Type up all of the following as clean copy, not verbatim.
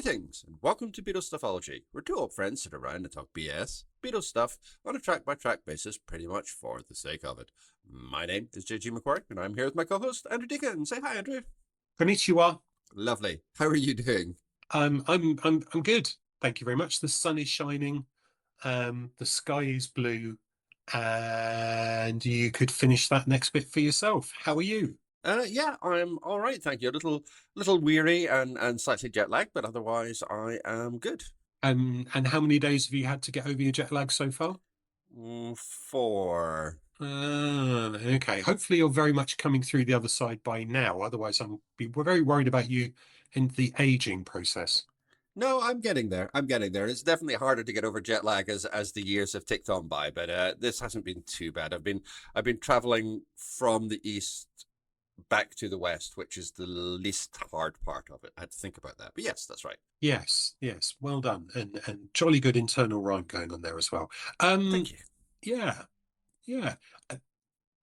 Greetings, and welcome to Stuffology. We're two old friends sit around and talk BS, Beatles stuff, on a track-by-track basis, pretty much for the sake of it. My name is McQuarrie, and I'm here with my co-host, Andrew Deacon. Say hi, Andrew. Konnichiwa. Lovely. How are you doing? I'm good. Thank you very much. The sun is shining, the sky is blue, and you could finish that next bit for yourself. How are you? Yeah, I'm all right, thank you. A little weary and slightly jet lagged, but otherwise I am good. And how many days have you had to get over your jet lag so far? Four. Okay. Hopefully you're very much coming through the other side by now. Otherwise, we're very worried about you in the aging process. No, I'm getting there. I'm getting there. It's definitely harder to get over jet lag as the years have ticked on by, but this hasn't been too bad. I've been traveling from the east back to the west, which is the least hard part of it. I had to think about that, but yes, that's right. Yes, yes. Well done. And jolly good internal rhyme going on there as well. Thank Um, you. yeah. Yeah, uh,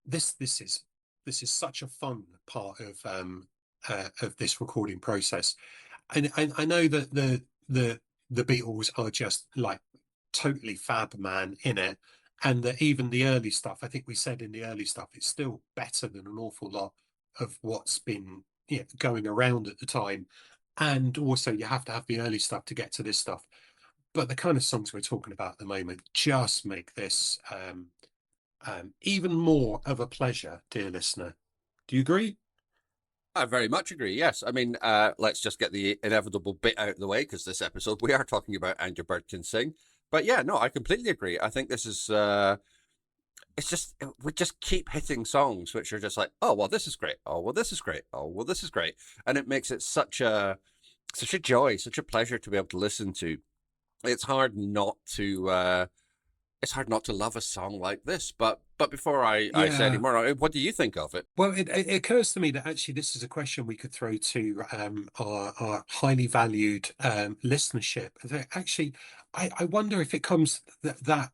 this is such a fun part of this recording process, and I know that the Beatles are just like totally fab man in it, and that even the early stuff, I think we said in the early stuff, it's still better than an awful lot of what's been going around at the time, and also you have to have the early stuff to get to this stuff. But the kind of songs we're talking about at the moment just make this even more of a pleasure, dear listener. Do you agree? I very much agree. Yes, I mean, let's just get the inevitable bit out of the way because this episode we are talking about And Your Bird Can Sing. But yeah, no, I completely agree. I think this is it's just we just keep hitting songs which are just like, oh well, this is great. Oh well, this is great. Oh well, this is great, and it makes it such a joy, such a pleasure to be able to listen to. It's hard not to it's hard not to love a song like this. But before I say any Yeah. more, what do you think of it? Well, it occurs to me that actually this is a question we could throw to our highly valued listenership. Actually, I wonder if it comes that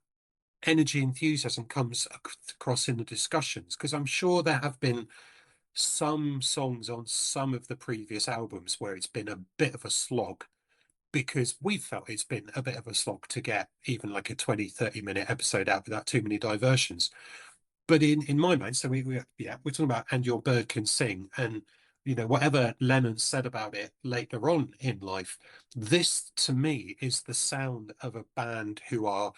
energy enthusiasm comes across in the discussions, because I'm sure there have been some songs on some of the previous albums where it's been a bit of a slog, because we felt it's been a bit of a slog to get even like a 20-30 minute episode out without too many diversions. But in my mind, so we're talking about And Your Bird Can Sing, and whatever Lennon said about it later on in life, this to me is the sound of a band who are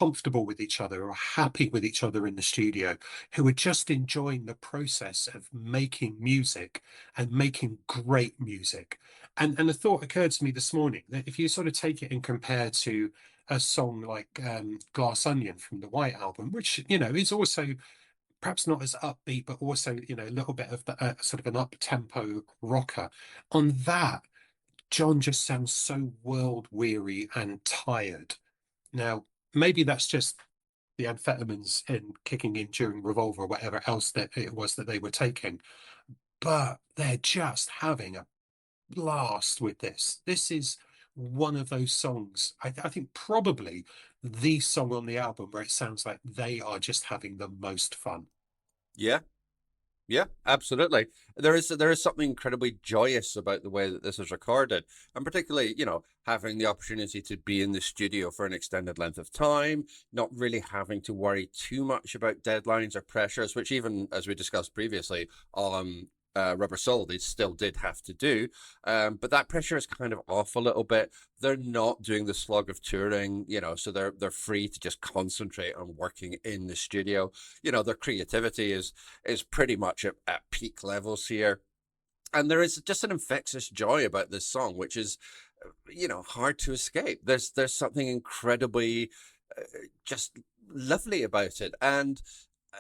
comfortable with each other, or happy with each other in the studio, who are just enjoying the process of making music and making great music. And the thought occurred to me this morning that if you sort of take it and compare to a song like Glass Onion from the White Album, which is also perhaps not as upbeat, but also a little bit of the, sort of an up tempo rocker. On that, John just sounds so world weary and tired. Now, maybe that's just the amphetamines in kicking in during Revolver or whatever else that it was that they were taking, but they're just having a blast with this. This is one of those songs. I think probably the song on the album where it sounds like they are just having the most fun. Yeah, yeah, absolutely. There is something incredibly joyous about the way that this is recorded, and particularly, having the opportunity to be in the studio for an extended length of time, not really having to worry too much about deadlines or pressures, which even as we discussed previously on Rubber Soul, they still did have to do. But that pressure is kind of off a little bit. They're not doing the slog of touring, so they're free to just concentrate on working in the studio. Their creativity is pretty much at peak levels here. And there is just an infectious joy about this song, which is, hard to escape. There's something incredibly uh, just lovely about it. And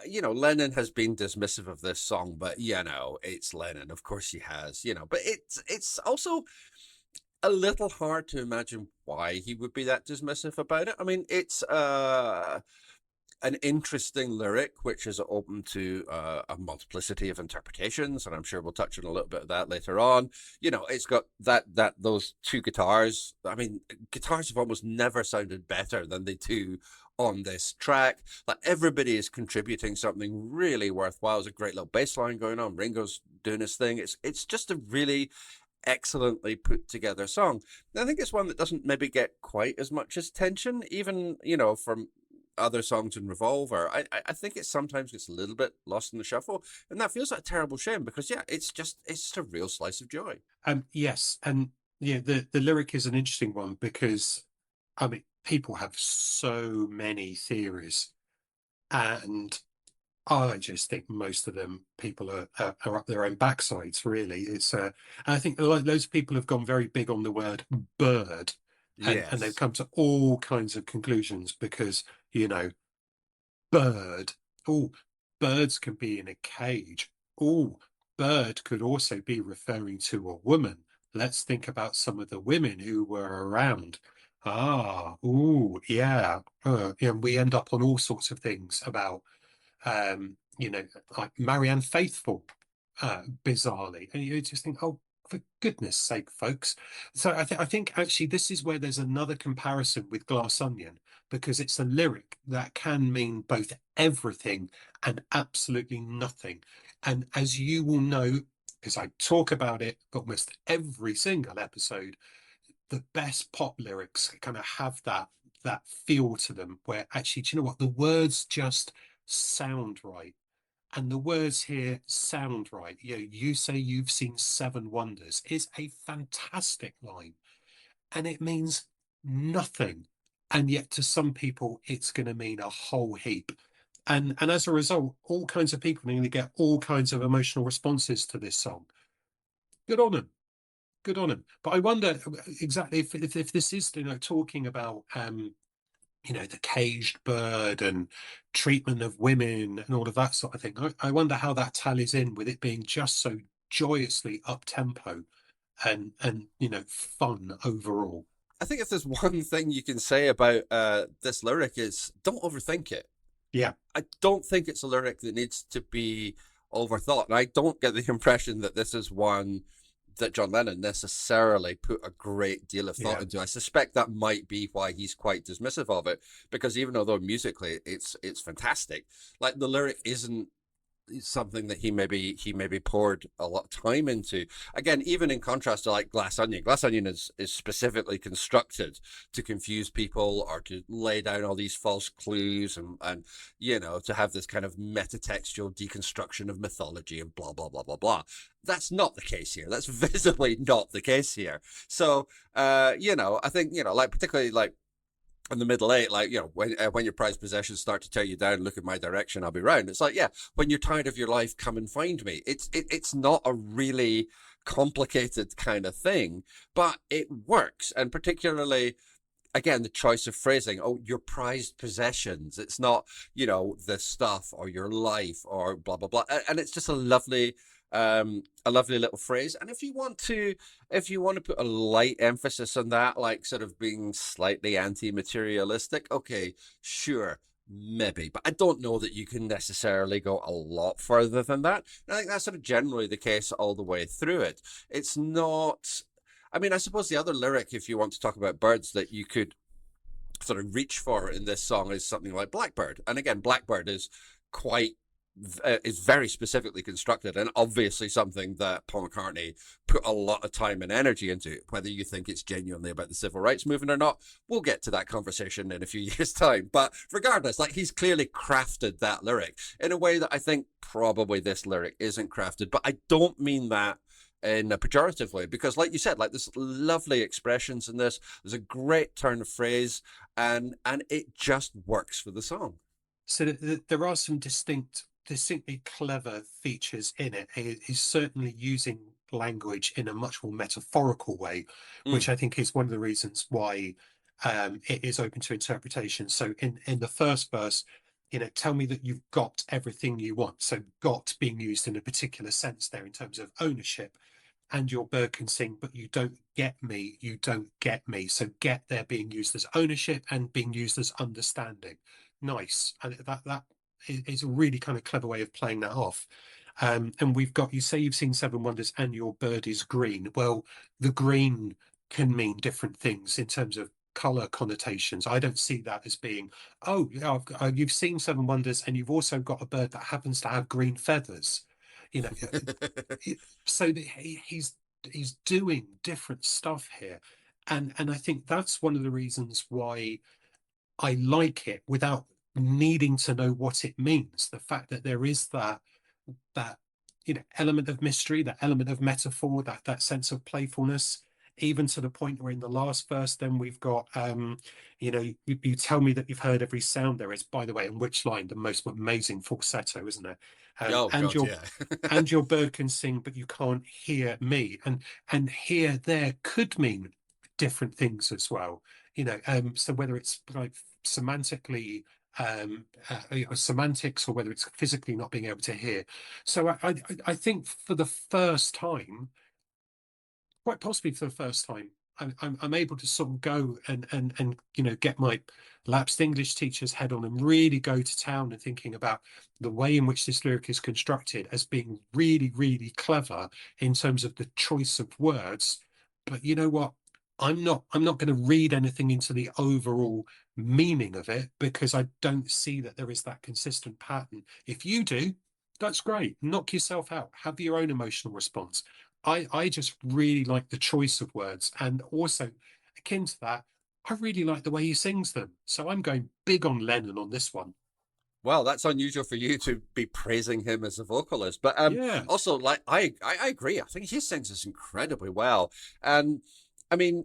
Lennon has been dismissive of this song, but it's Lennon. Of course he has, but it's also a little hard to imagine why he would be that dismissive about it. I mean, it's an interesting lyric, which is open to a multiplicity of interpretations, and I'm sure we'll touch on a little bit of that later on. It's got those two guitars. I mean, guitars have almost never sounded better than they do on this track. Like everybody is contributing something really worthwhile. There's a great little bass line going on. Ringo's doing his thing. It's just a really excellently put together song. And I think it's one that doesn't maybe get quite as much attention, even, from other songs in Revolver. I think it sometimes gets a little bit lost in the shuffle, and that feels like a terrible shame because yeah, it's just a real slice of joy. Yes, and yeah, the lyric is an interesting one because I mean people have so many theories, and I just think most of them people are up their own backsides. Really, and I think loads of people have gone very big on the word bird, and they've Yes. come to all kinds of conclusions because you know bird. Oh, birds can be in a cage. Oh, bird could also be referring to a woman. Let's think about some of the women who were around. Ah, oh, yeah. And we end up on all sorts of things about like Marianne Faithfull, bizarrely. And you just think, oh, for goodness sake, folks. So I think actually this is where there's another comparison with Glass Onion, because it's a lyric that can mean both everything and absolutely nothing. And as you will know, because I talk about it almost every single episode, the best pop lyrics kind of have that feel to them where actually, do you know what? The words just sound right. And the words here sound right. You say you've seen seven wonders is a fantastic line, and it means nothing. And yet to some people, it's going to mean a whole heap. And as a result, all kinds of people are going to get all kinds of emotional responses to this song. Good on them. Good on them. But I wonder exactly if this is, talking about the caged bird and treatment of women and all of that sort of thing. I wonder how that tallies in with it being just so joyously up tempo and fun overall. I think if there's one thing you can say about this lyric is don't overthink it. Yeah, I don't think it's a lyric that needs to be overthought. And I don't get the impression that this is one that John Lennon necessarily put a great deal of thought yeah. into. I suspect that might be why he's quite dismissive of it, because even although musically it's fantastic, like the lyric isn't something that he maybe poured a lot of time into. Again, even in contrast to like Glass Onion. Glass Onion is specifically constructed to confuse people or to lay down all these false clues and to have this kind of metatextual deconstruction of mythology and blah blah blah blah blah. That's not the case here. That's visibly not the case here. So I think, like particularly like in the middle eight, like when your prized possessions start to tear you down, look in my direction, I'll be round. It's like, yeah, when you're tired of your life, come and find me. It's not a really complicated kind of thing, but it works. And particularly, again, the choice of phrasing, oh, your prized possessions. It's not, the stuff or your life or blah blah blah. And it's just a lovely little phrase. And if you want to put a light emphasis on that, like sort of being slightly anti-materialistic, okay, sure, maybe. But I don't know that you can necessarily go a lot further than that. And I think that's sort of generally the case all the way through it. It's not. I mean, I suppose the other lyric, if you want to talk about birds, that you could sort of reach for in this song is something like Blackbird. And again, Blackbird quite is very specifically constructed and obviously something that Paul McCartney put a lot of time and energy into. Whether you think it's genuinely about the civil rights movement or not, we'll get to that conversation in a few years' time. But regardless, like he's clearly crafted that lyric in a way that I think probably this lyric isn't crafted. But I don't mean that in a pejorative way, because like you said, like there's lovely expressions in this, there's a great turn of phrase, and it just works for the song. So there are some distinctly clever features in it. He's certainly using language in a much more metaphorical way, Mm. which I think is one of the reasons why it is open to interpretation. So in the first verse, tell me that you've got everything you want. So got being used in a particular sense there in terms of ownership. And your bird can sing, but you don't get me, you don't get me. So get there being used as ownership and being used as understanding. Nice. And that is a really kind of clever way of playing that off. And we've got, you say you've seen Seven Wonders and your bird is green. Well, the green can mean different things in terms of color connotations. I don't see that as being, oh, yeah, you've seen Seven Wonders and you've also got a bird that happens to have green feathers. You know, so he's he's doing different stuff here, and I think that's one of the reasons why I like it without needing to know what it means. The fact that there is that element of mystery, that element of metaphor, that sense of playfulness, even to the point where in the last verse, then we've got you tell me that you've heard every sound there is. By the way, in which line the most amazing falsetto, isn't it? Oh And God, your yeah. bird can sing, but you can't hear me. And here there could mean different things as well. So whether it's like semantically semantics, or whether it's physically not being able to hear. So I think for the first time, quite possibly for the first time, I'm able to sort of go and get my lapsed English teacher's head on and really go to town and thinking about the way in which this lyric is constructed as being really, really clever in terms of the choice of words. But you know what? I'm not going to read anything into the overall meaning of it, because I don't see that there is that consistent pattern. If you do, that's great. Knock yourself out. Have your own emotional response. I just really like the choice of words, and also akin to that, I really like the way he sings them. So I'm going big on Lennon on this one. Well, that's unusual for you to be praising him as a vocalist, but Yeah, also like I agree. I think he sings this incredibly well, and I mean,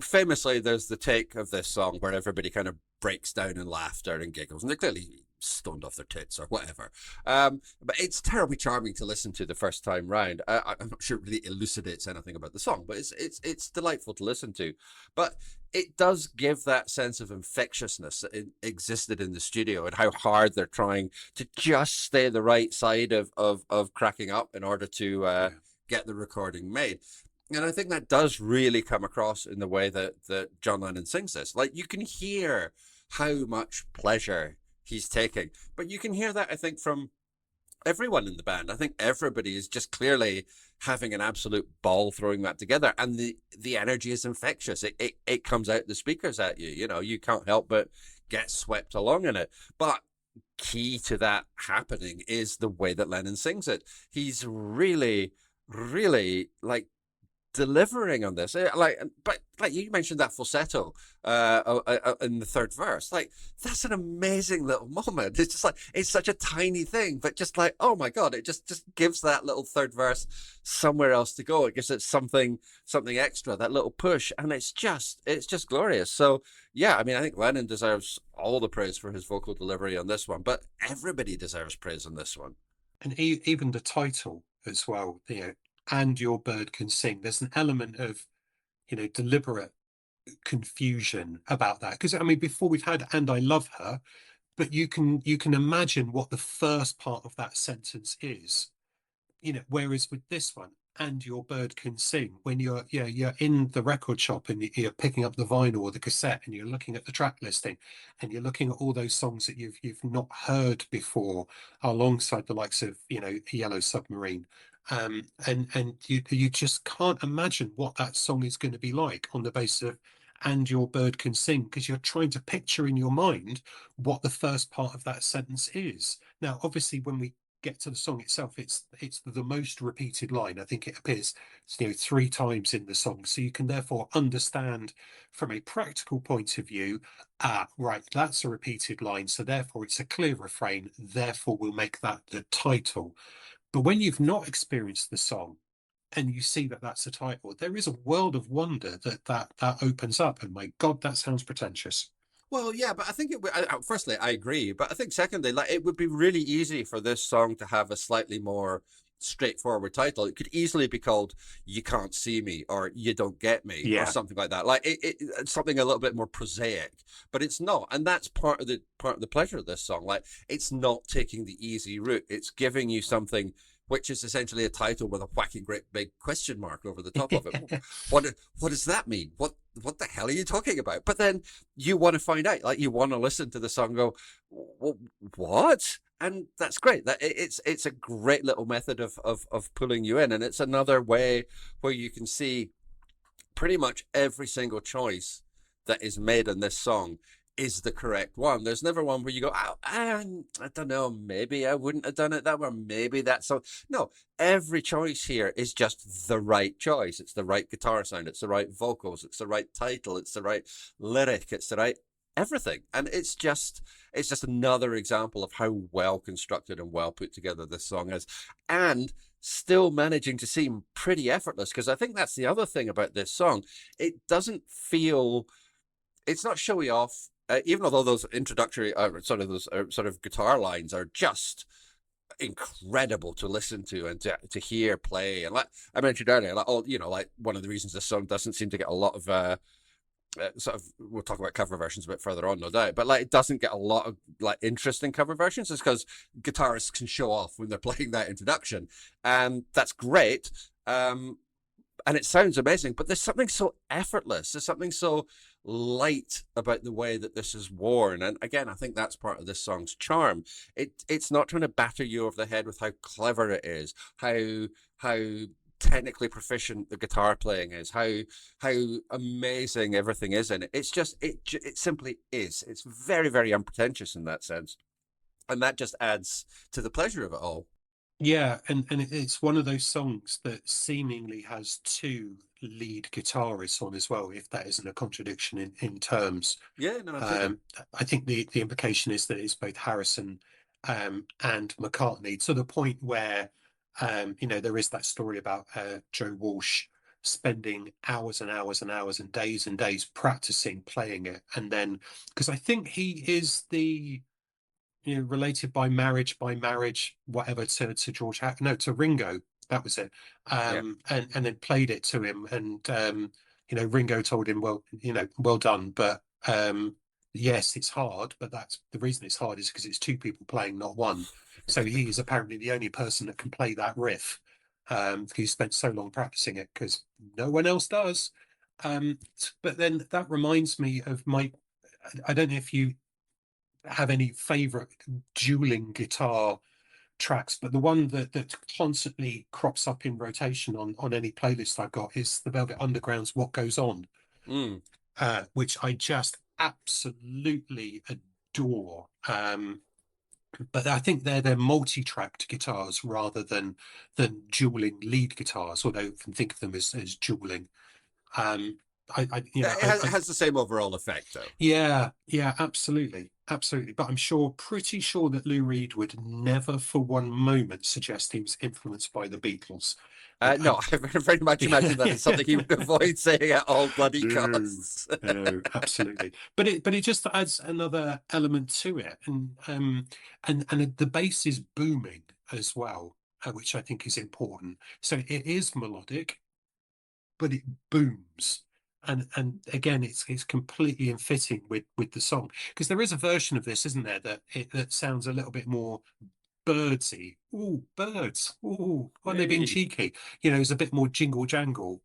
famously, there's the take of this song where everybody kind of breaks down in laughter and giggles, and they're clearly stoned off their tits or whatever. But it's terribly charming to listen to the first time round. I'm not sure it really elucidates anything about the song, but it's delightful to listen to. But it does give that sense of infectiousness that existed in the studio, and how hard they're trying to just stay the right side of cracking up in order to yeah. get the recording made. And I think that does really come across in the way that John Lennon sings this. Like, you can hear how much pleasure he's taking, but you can hear that, I think, from everyone in the band. I think everybody is just clearly having an absolute ball throwing that together, and the energy is infectious. It comes out the speakers at you. You know, you can't help but get swept along in it. But key to that happening is the way that Lennon sings it. He's really, really like delivering on this. But like you mentioned that falsetto in the third verse, like that's an amazing little moment. It's just like it's such a tiny thing, but just like, oh my god, it just gives that little third verse somewhere else to go. It gives it something extra, that little push, and it's just glorious. So yeah, I mean, I think Lennon deserves all the praise for his vocal delivery on this one, but everybody deserves praise on this one. And even the title as well, and your bird can sing. There's an element of, deliberate confusion about that. Because I mean, before we've had "and I love her," but you can imagine what the first part of that sentence is. Whereas with this one, "and your bird can sing," when you're in the record shop and you're picking up the vinyl or the cassette and you're looking at the track listing and you're looking at all those songs that you've not heard before, alongside the likes of Yellow Submarine. And you just can't imagine what that song is going to be like on the basis of "and your bird can sing," because you're trying to picture in your mind what the first part of that sentence is. Now, obviously, when we get to the song itself, it's the most repeated line. I think it appears 3 times in the song, so you can therefore understand from a practical point of view. Right, that's a repeated line, so therefore it's a clear refrain. Therefore, we'll make that the title. But when you've not experienced the song and you see that that's the title, there is a world of wonder that opens up. And my God, that sounds pretentious. Well, yeah, but I think it would. Firstly, I agree, but I think secondly, like it would be really easy for this song to have a slightly more straightforward title. It could easily be called "You Can't See Me" or "You Don't Get Me" or Yeah, something like that. Like it's something a little bit more prosaic, but it's not, and that's part of the pleasure of this song. Like it's not taking the easy route; it's giving you something which is essentially a title with a whacking great big question mark over the top of it. What what does that mean? What the hell are you talking about? But then you want to find out, like you want to listen to the song, and go, what? And that's great. That it's a great little method of pulling you in, and it's another way where you can see pretty much every single choice that is made in this song is the correct one. There's never one where you go, I don't know, maybe I wouldn't have done it that way, or maybe that's so. No, every choice here is just the right choice. It's the right guitar sound, it's the right vocals, it's the right title, it's the right lyric, it's the right everything. And it's just another example of how well constructed and well put together this song is. And still managing to seem pretty effortless, because I think that's the other thing about this song. It doesn't feel it's not showy off. Even although those introductory sort of guitar lines are just incredible to listen to and to hear play, and like I mentioned earlier, like all like one of the reasons this song doesn't seem to get a lot of sort of, we'll talk about cover versions a bit further on, no doubt, but like it doesn't get a lot of like interesting cover versions is because guitarists can show off when they're playing that introduction, and that's great. And it sounds amazing, but there's something so effortless. There's something so light about the way that this is worn. And again, I think that's part of this song's charm. It's not trying to batter you over the head with how clever it is, how technically proficient the guitar playing is, how amazing everything is in it. It's just it simply is. It's very, very unpretentious in that sense. And that just adds to the pleasure of it all. Yeah, and it's one of those songs that seemingly has two lead guitarists on as well, if that isn't a contradiction in terms. Yeah, no, absolutely. Um, I think the implication is that it's both Harrison and McCartney, to the point where there is that story about Joe Walsh spending hours and hours and hours and days practicing playing it, and then because I think he is the related by marriage, whatever, to George, no, to Ringo. That was it. Yeah. And then played it to him, and Ringo told him, well, well done, but yes, it's hard, but that's the reason it's hard is because it's two people playing, not one. So he is apparently the only person that can play that riff. He spent so long practicing it because no one else does. But then that reminds me of my. I don't know if you have any favorite dueling guitar tracks, but the one that constantly crops up in rotation on any playlist I've got is the Velvet Underground's "What Goes On," Mm. which I just absolutely adore. But I think they're multi-tracked guitars rather than dueling lead guitars, although you can think of them as dueling. Um, It has the same overall effect, though. yeah, absolutely, absolutely. But pretty sure that Lou Reed would never for one moment suggest he was influenced by the Beatles. No, I very much imagine that is something he would avoid saying at all bloody No, costs. no, absolutely. But it just adds another element to it, and the bass is booming as well, which I think is important. So it is melodic, but it booms. And again, it's completely in fitting with the song, because there is a version of this, isn't there, that sounds a little bit more birdsy. Ooh, birds. Ooh, aren't they being Yay. cheeky? It's a bit more jingle jangle,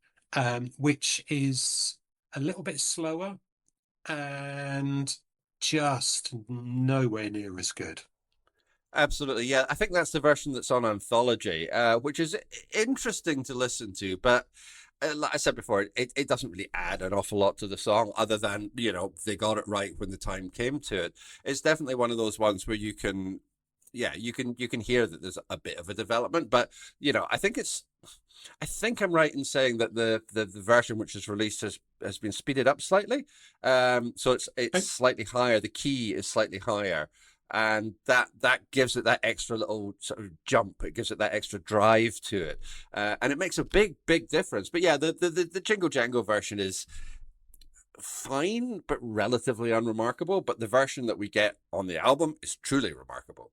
which is a little bit slower and just nowhere near as good. Absolutely, yeah. I think that's the version that's on Anthology, which is interesting to listen to. But like I said before, it doesn't really add an awful lot to the song, other than they got it right when the time came to it. It's definitely one of those ones where yeah, you can hear that there's a bit of a development. But I think I'm right in saying that the version which is released has been speeded up slightly. So it's Okay. slightly higher. The key is slightly higher, and that gives it that extra little sort of jump. It gives it that extra drive to it, and it makes a big difference. But yeah, the Jingle Jangle version is fine, but relatively unremarkable. But the version that we get on the album is truly remarkable.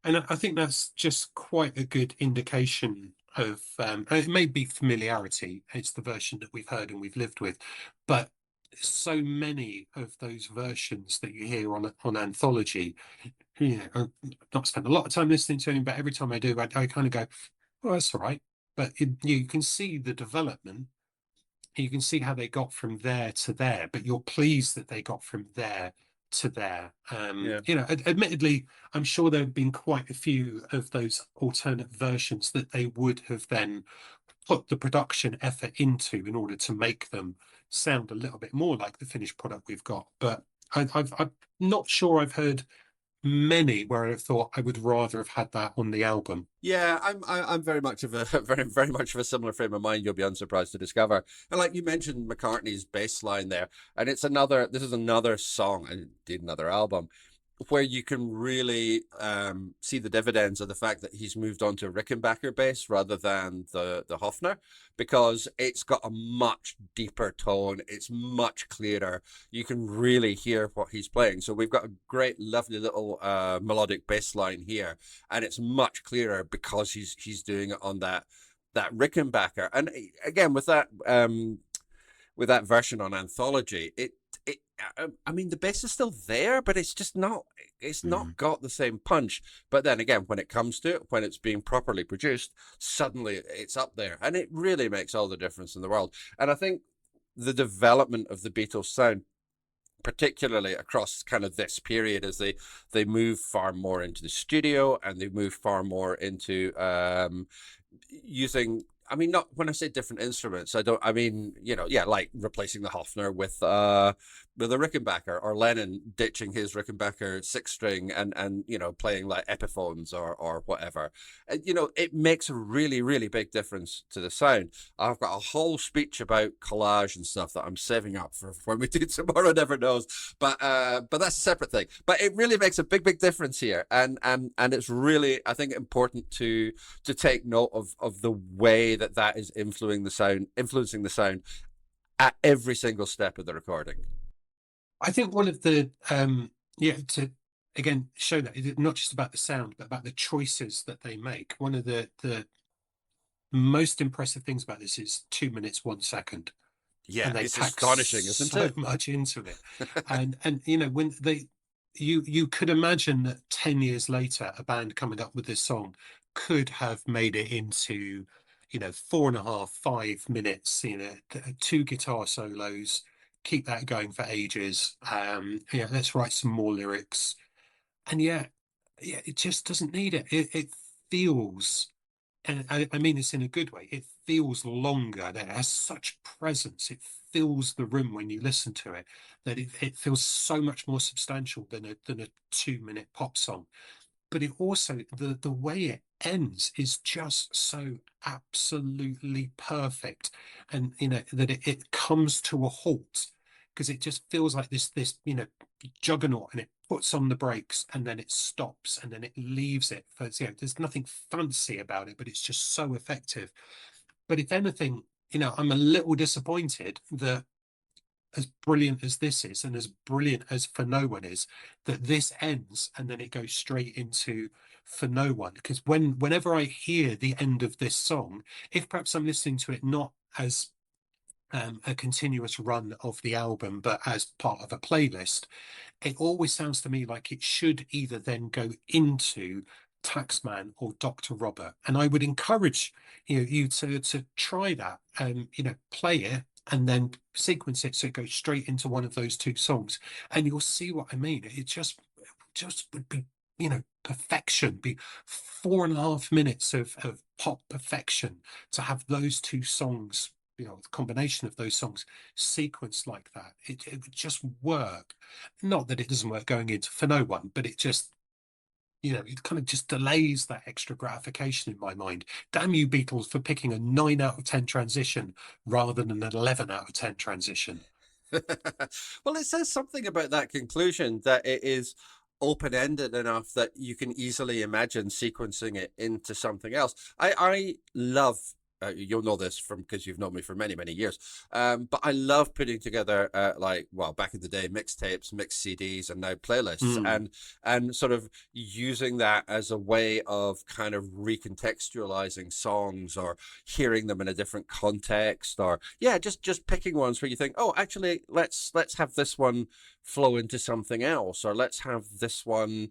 And I think that's just quite a good indication of, it may be familiarity. It's the version that we've heard and we've lived with, but so many of those versions that you hear on Anthology, I've not spent a lot of time listening to them, but every time I do, I kind of go, "Oh, that's all right." But you can see the development. You can see how they got from there to there, but you're pleased that they got from there to there. Yeah. Admittedly, I'm sure there have been quite a few of those alternate versions that they would have then put the production effort into in order to make them sound a little bit more like the finished product we've got. But I'm not sure I've heard many where I thought I would rather have had that on the album. Yeah, I'm very much of a very much of a similar frame of mind. You'll be unsurprised to discover. And like you mentioned, McCartney's bass line there, and this is another song and indeed another album where you can really see the dividends of the fact that he's moved on to Rickenbacker bass rather than the Hofner, because it's got a much deeper tone. It's much clearer. You can really hear what he's playing. So we've got a great, lovely little melodic bass line here, and it's much clearer because he's doing it on that Rickenbacker. And again, with that version on Anthology, it I mean the bass is still there, but it's just not it's Mm. not got the same punch. But then again, when it comes to it, when it's being properly produced, suddenly it's up there, and it really makes all the difference in the world. And I think the development of the Beatles sound, particularly across kind of this period, as they move far more into the studio and they move far more into using, I mean, not when I say different instruments, I mean, yeah, like replacing the Hofner with a Rickenbacker, or Lennon ditching his Rickenbacker six string and playing like Epiphones or whatever. It makes a really, really big difference to the sound. I've got a whole speech about collage and stuff that I'm saving up for when we do tomorrow, never knows. But that's a separate thing. But it really makes a big, big difference here. And it's really, I think, important to take note of the way that is influencing the sound at every single step of the recording. I think one of the yeah, to again show that it's not just about the sound, but about the choices that they make. One of the most impressive things about this is 2 minutes 1 second, Yeah, and they it's pack astonishing, isn't so it? much into it. And when they you could imagine that 10 years later a band coming up with this song could have made it into 4.5 5 minutes, two guitar solos, keep that going for ages. Yeah, let's write some more lyrics. And yeah, it just doesn't need it. It feels, and I mean this in a good way, it feels longer. It has such presence. It fills the room when you listen to it, that it feels so much more substantial than a 2 minute pop song. But it also, the way it ends is just so absolutely perfect. And that it comes to a halt, because it just feels like this juggernaut, and it puts on the brakes and then it stops and then it leaves it for, there's nothing fancy about it, but it's just so effective. But if anything, I'm a little disappointed that, as brilliant as this is and as brilliant as For No One is, that this ends and then it goes straight into For No One. Because whenever I hear the end of this song, if perhaps I'm listening to it not as a continuous run of the album, but as part of a playlist, it always sounds to me like it should either then go into Taxman or Dr. Robert. And I would encourage you to try that, play it and then sequence it so it goes straight into one of those two songs, and you'll see what I mean. It just would be, perfection, be 4.5 minutes of pop perfection, to have those two songs, the combination of those songs sequenced like that. It would just work. Not that it doesn't work going into For No One, but it just, it kind of just delays that extra gratification in my mind. Damn you, Beatles, for picking a 9 out of 10 transition rather than an 11 out of 10 transition. Well, it says something about that conclusion, that it is open ended enough that you can easily imagine sequencing it into something else. I love. You'll know this from because you've known me for many, many years. But I love putting together, back in the day, mixtapes, mixed CDs, and now playlists, Mm. and sort of using that as a way of kind of recontextualizing songs, or hearing them in a different context, or yeah, just picking ones where you think, oh, actually, let's have this one flow into something else, or let's have this one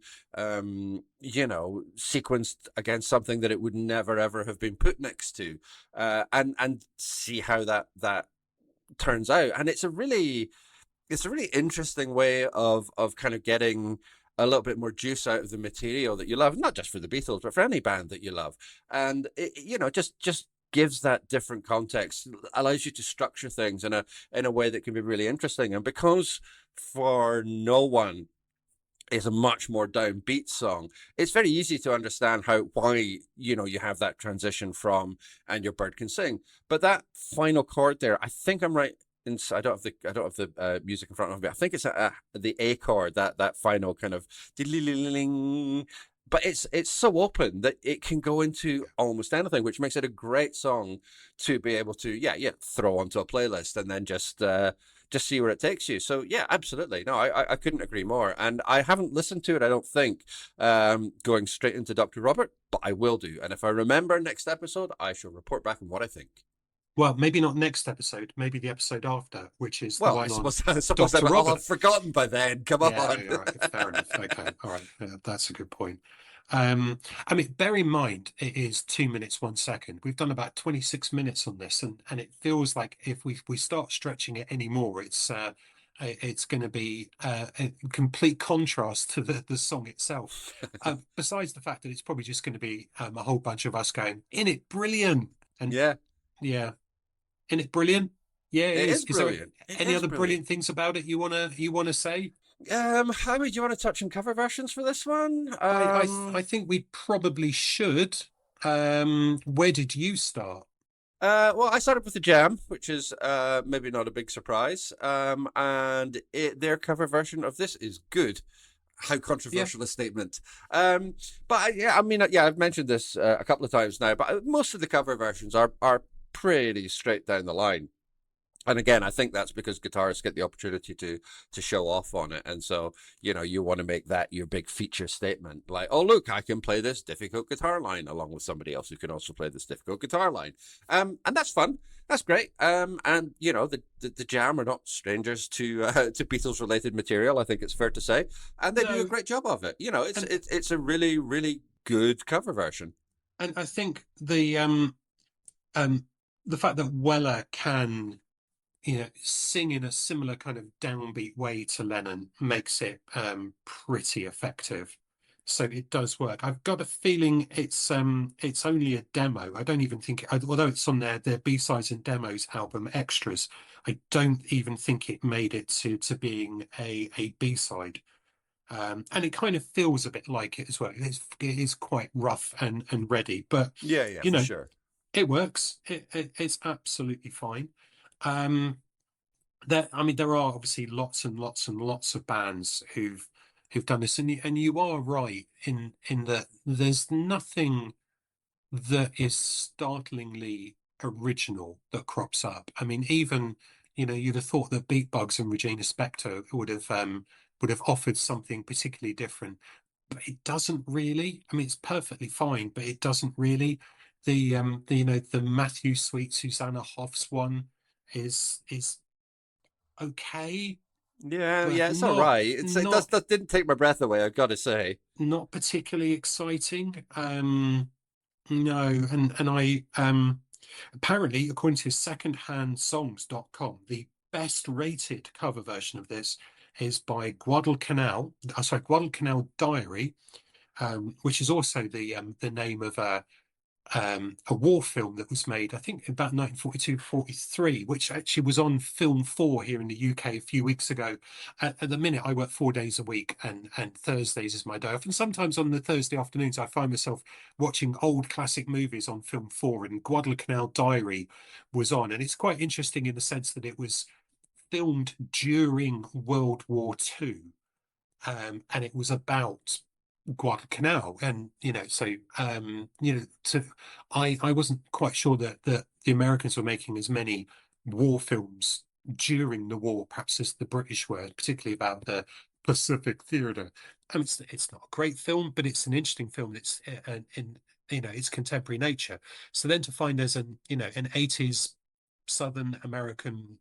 sequenced against something that it would never ever have been put next to, and see how that turns out. And it's a really interesting way of kind of getting a little bit more juice out of the material that you love, not just for the Beatles, but for any band that you love. And just gives that different context, allows you to structure things in a way that can be really interesting. And because For No One is a much more downbeat song, it's very easy to understand why you have that transition from And Your Bird Can Sing. But that final chord there, I think I'm right. I don't have the music in front of me. I think it's the A chord, that final kind of, but it's so open that it can go into almost anything, which makes it a great song to be able to throw onto a playlist and then just see where it takes you. So yeah, absolutely. No, I couldn't agree more. And I haven't listened to it, I don't think, going straight into Dr. Robert, but I will do. And if I remember next episode, I shall report back on what I think. Well, maybe not next episode, maybe the episode after, which is the Well, one on I suppose Dr. I'll have Robert. forgotten by then. Come Yeah, on. all right, fair enough. Okay, all right, that's a good point. I mean, bear in mind it is 2 minutes 1 second. We've done about 26 minutes on this, and it feels like if we start stretching it anymore, it's going to be a complete contrast to the song itself. Besides the fact that it's probably just going to be a whole bunch of us going, "In it, brilliant," and Yeah, yeah, "In it, brilliant." Yeah, it it is. is Is there brilliant. It any is other brilliant. brilliant things about it you wanna say? I mean, do you want to touch on cover versions for this one? I think we probably should. Where did you start? Well, I started with the Jam, which is maybe not a big surprise. And their cover version of this is good. How Yeah, controversial a statement. Yeah, I mean, yeah, I've mentioned this a couple of times now, but most of the cover versions are pretty straight down the line. And again, I think that's because guitarists get the opportunity to show off on it, and so you want to make that your big feature statement, like, oh look, I can play this difficult guitar line along with somebody else who can also play this difficult guitar line, and that's fun, that's great, and the Jam are not strangers to Beatles related material. I think it's fair to say, and they do a no, great job of it. It's and it's a really really good cover version. I think um the fact that Weller can sing in a similar kind of downbeat way to Lennon makes it pretty effective. So it does work. I've got a feeling it's only a demo. I don't even think although it's on their B-sides and demos album extras, I don't even think it made it to being a B-side. And it kind of feels a bit like it as well. It is quite rough and ready, but Yeah, yeah, you for know, sure. it works. It's absolutely fine. Um, I mean, there are obviously lots and lots and lots of bands who've done this, and you are right in that there's nothing that is startlingly original that crops up. I mean, even you'd have thought that Beatbugs and Regina Spektor would have offered something particularly different, but it doesn't really. I mean, it's perfectly fine, but it doesn't really. The Matthew Sweet Susanna Hoffs one is okay, Yeah, but yeah, it's all not right. It does not that didn't take my breath away, I've got to say. not particularly exciting. No, and I apparently, according to secondhandsongs.com, the best rated cover version of this is by Guadalcanal, Guadalcanal Diary, which is also the name of a war film that was made, I think, about 1942-43, which actually was on Film 4 here in the UK a few weeks ago. At the minute, I work 4 days a week, and Thursdays is my day off. And sometimes on the Thursday afternoons, I find myself watching old classic movies on Film 4, and Guadalcanal Diary was on. And it's quite interesting in the sense that it was filmed during World War II, and it was about Guadalcanal, and so I wasn't quite sure that the Americans were making as many war films during the war, perhaps as the British were, particularly about the Pacific Theater. And it's not a great film, but it's an interesting film. It's in its contemporary nature. So then to find there's an 80s Southern American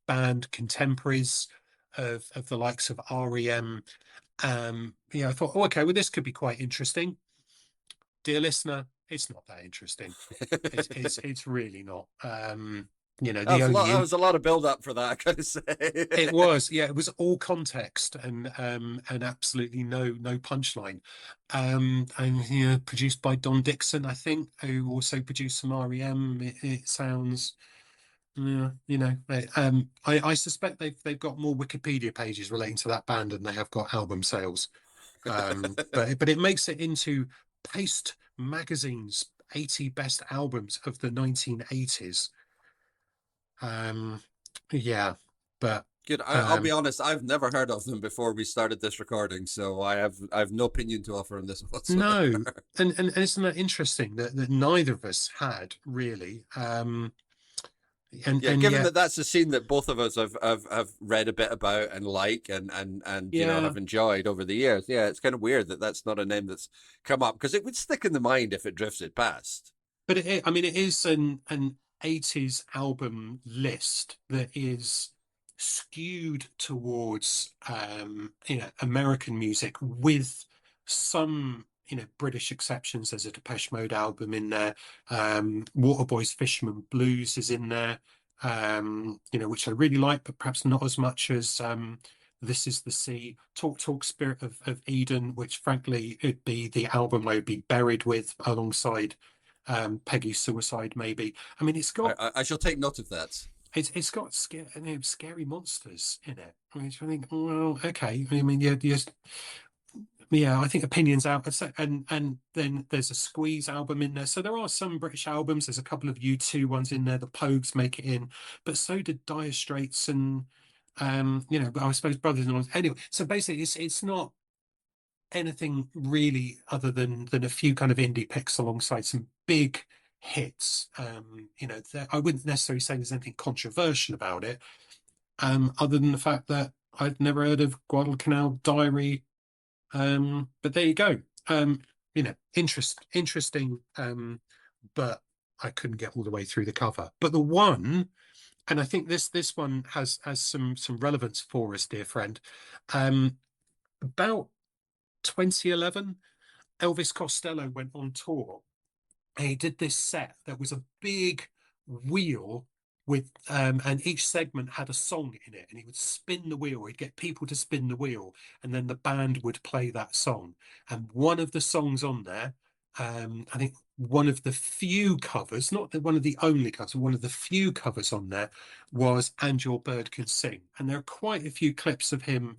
band contemporaries of the likes of REM. I thought, oh, okay, well, this could be quite interesting. Dear listener, it's not that interesting. It's really not. That The was a lot. only That in was a lot of build up for that, I gotta say. it was, yeah, it was all context and absolutely no punchline. And produced by Don Dixon, I think, who also produced some REM. It sounds, yeah, I suspect they've got more Wikipedia pages relating to that band than they have got album sales. But it makes it into Paste magazine's 80 best albums of the 1980s. Um, yeah, but Good. I'll be um, honest. I've never heard of them before we started this recording, so I have no opinion to offer on this whatsoever. no, and isn't that interesting that neither of us had really? Yeah, And given yet, that that's a scene that both of us have read a bit about and like and yeah, have enjoyed over the years. Yeah, it's kind of weird that that's not a name that's come up because it would stick in the mind if it drifted past. but I mean, it is an 80s album list that is skewed towards American music with some British exceptions. There's a Depeche Mode album in there. Waterboy's Fisherman Blues is in there. Which I really like, but perhaps not as much as This Is the Sea. Talk Talk Spirit of Eden, which frankly it'd be the album I'd be buried with alongside Peggy's Suicide, maybe. I mean, I shall take note of that. it's got scary monsters in it. I mean, I think, well, okay. I mean, yeah. I think Opinions out, and then there's a Squeeze album in there. So there are some British albums. There's a couple of U2 ones in there. The Pogues make it in, but so did Dire Straits and but I suppose Brothers in Arms. Anyway, so basically, it's not anything really other than a few kind of indie picks alongside some big hits. I wouldn't necessarily say there's anything controversial about it, other than the fact that I'd never heard of Guadalcanal Diary. But there you go. Interesting. But I couldn't get all the way through the cover. But the one, and I think this one has some relevance for us, dear friend. About 2011, Elvis Costello went on tour and he did this set that was a big wheel with and each segment had a song in it and he would spin the wheel, he'd get people to spin the wheel and then the band would play that song. And one of the songs on there, I think one of the few covers, not one of the only covers, one of the few covers on there was And Your Bird Can Sing. And there are quite a few clips of him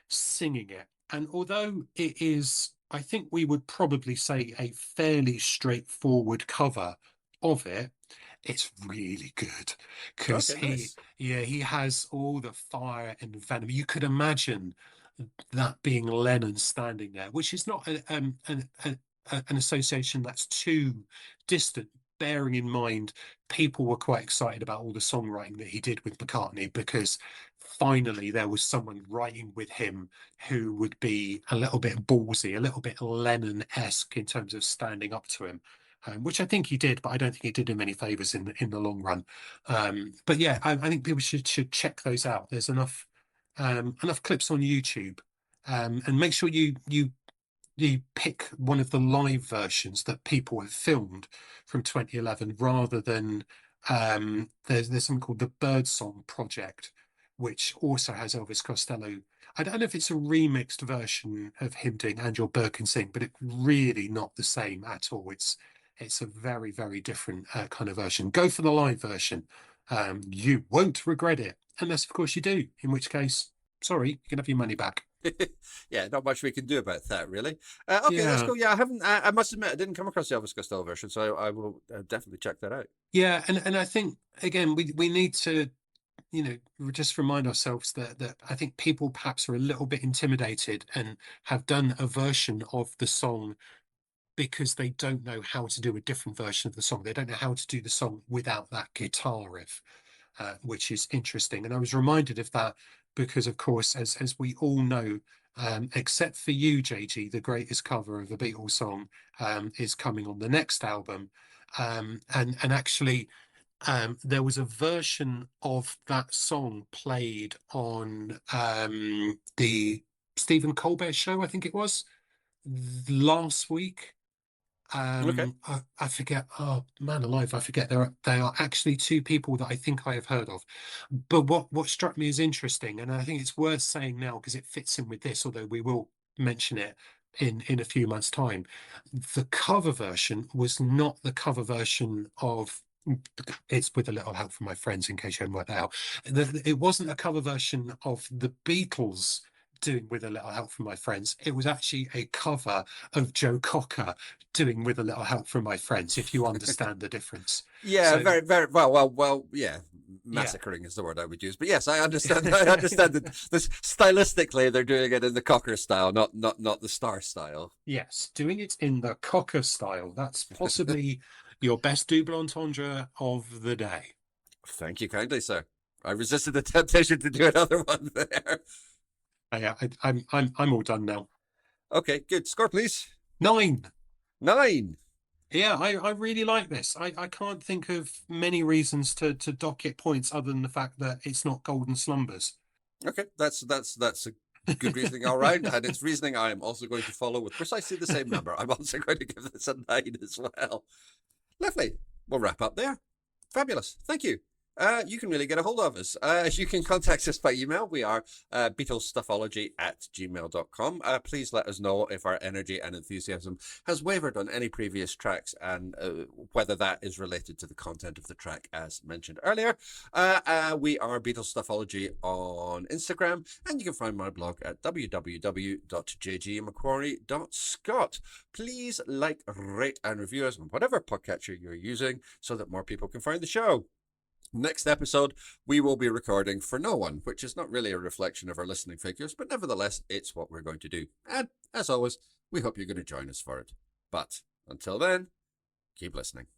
singing it. And although it is, I think we would probably say a fairly straightforward cover of it, it's really good because Okay, nice. he has all the fire and venom. You could imagine that being Lennon standing there, which is not an association that's too distant, bearing in mind people were quite excited about all the songwriting that he did with McCartney because finally there was someone writing with him who would be a little bit ballsy, a little bit Lennon-esque in terms of standing up to him. Which I think he did, but I don't think it did him any favors in the long run. But yeah, I think people should check those out. There's enough clips on YouTube, and make sure you pick one of the live versions that people have filmed from 2011 rather than there's something called the Birdsong Project, which also has Elvis Costello. I don't know if it's a remixed version of him doing And Your Bird Can Sing, but it's really not the same at all. It's a very different kind of version. Go for the live version. You won't regret it, unless of course you do, in which case, sorry, you can have your money back. Yeah, not much we can do about that, really. Okay, let's Yeah. go. Yeah, I haven't. I must admit, I didn't come across the Elvis Costello version, so I will definitely check that out. Yeah, and I think again we need to just remind ourselves that I think people perhaps are a little bit intimidated and have done a version of the song because they don't know how to do a different version of the song. They don't know how to do the song without that guitar riff, which is interesting. And I was reminded of that because, of course, as we all know, except for you, JG, the greatest cover of a Beatles song is coming on the next album. And actually, there was a version of that song played on the Stephen Colbert show, I think it was last week. Okay. I forget. Oh man, alive! I forget. They are actually two people that I think I have heard of. But what struck me as interesting, and I think it's worth saying now because it fits in with this, although we will mention it in a few months' time. The cover version was not the cover version of. It's with a little help from my friends, in case you haven't worked that out. It wasn't a cover version of the Beatles doing with a little help from my friends. It was actually a cover of Joe Cocker doing with a little help from my friends, if you understand the difference. Yeah, So very, very well. Yeah, yeah. massacring is the word I would use. But yes, I understand. I understand that this stylistically they're doing it in the Cocker style, not the Star style. Yes, doing it in the Cocker style. That's possibly your best double entendre of the day. Thank you kindly, sir. I resisted the temptation to do another one there. I'm all done now. Okay, good. Score, please. 9. 9. Yeah, I really like this. I can't think of many reasons to dock it points other than the fact that it's not Golden Slumbers. Okay, that's a good reasoning all round, and it's reasoning I am also going to follow with precisely the same number. I'm also going to give this a 9 as well. Lovely. We'll wrap up there. Fabulous. Thank you. You can really get a hold of us. You can contact us by email. We are BeatlesStuffology@gmail.com. Please let us know if our energy and enthusiasm has wavered on any previous tracks and whether that is related to the content of the track as mentioned earlier. We are Beatles Stuffology on Instagram, and you can find my blog at www.jgmcquarrie.scot. Please like, rate, and review us on whatever podcatcher you're using so that more people can find the show. Next episode, we will be recording For No One, which is not really a reflection of our listening figures, but nevertheless, it's what we're going to do. And as always, we hope you're going to join us for it. But until then, keep listening.